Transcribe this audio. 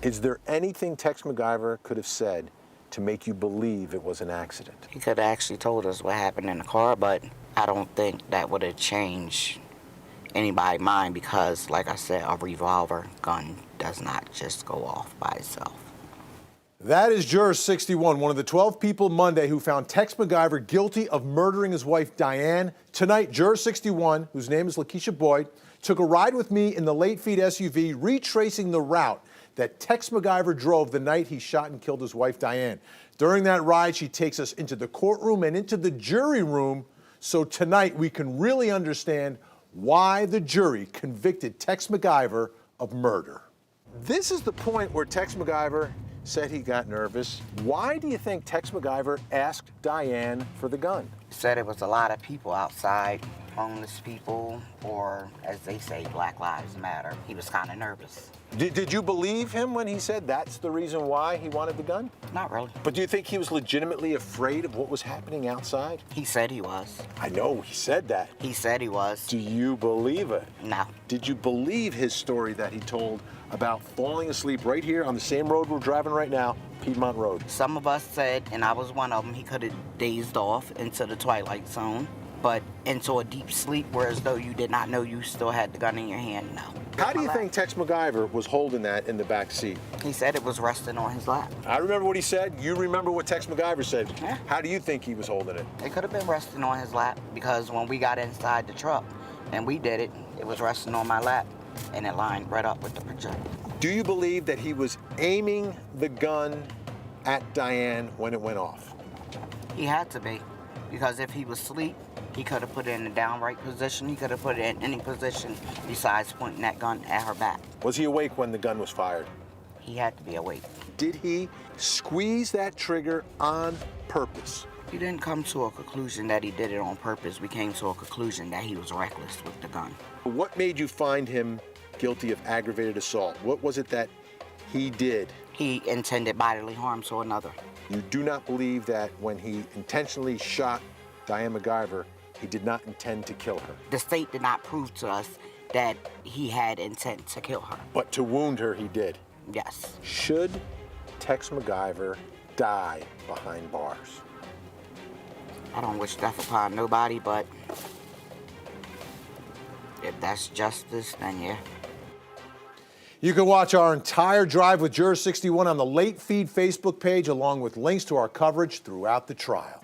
Is there anything Tex McIver could have said to make you believe it was an accident? He could have actually told us what happened in the car, but I don't think that would have changed anybody's mind because, like I said, a revolver gun does not just go off by itself. That is Juror 61, one of the 12 people Monday who found Tex McIver guilty of murdering his wife, Diane. Tonight, Juror 61, whose name is Lakeisha Boyd, took a ride with me in the late-feed SUV, retracing the route that Tex McIver drove the night he shot and killed his wife, Diane. During that ride, she takes us into the courtroom and into the jury room, so tonight we can really understand why the jury convicted Tex McIver of murder. This is the point where Tex McIver said he got nervous. Why do you think Tex McIver asked Diane for the gun? He said it was a lot of people outside, homeless people, or as they say, Black Lives Matter. He was kind of nervous. Did you believe him when he said that's the reason why he wanted the gun? Not really. But do you think he was legitimately afraid of what was happening outside? He said he was. I know, he said that. He said he was. Do you believe it? No. Did you believe his story that he told about falling asleep right here on the same road we're driving right now, Piedmont Road? Some of us said, and I was one of them, he could have dazed off into the twilight zone, but into a deep sleep whereas though you did not know you still had the gun in your hand, no. How do you think Tex McIver was holding that in the back seat? He said it was resting on his lap. I remember what he said. You remember what Tex McIver said. Yeah. How do you think he was holding it? It could have been resting on his lap because when we got inside the truck and we did it, it was resting on my lap and it lined right up with the projector. Do you believe that he was aiming the gun at Diane when it went off? He had to be, because if he was asleep, he could have put it in a downright position. He could have put it in any position besides pointing that gun at her back. Was he awake when the gun was fired? He had to be awake. Did he squeeze that trigger on purpose? We didn't come to a conclusion that he did it on purpose. We came to a conclusion that he was reckless with the gun. What made you find him guilty of aggravated assault? What was it that he did? He intended bodily harm to another. You do not believe that when he intentionally shot Diane McIver, he did not intend to kill her? The state did not prove to us that he had intent to kill her. But to wound her, he did? Yes. Should Tex McIver die behind bars? I don't wish death upon nobody, but if that's justice, then yeah. You can watch our entire drive with Juror 61 on the Late Feed Facebook page, along with links to our coverage throughout the trial.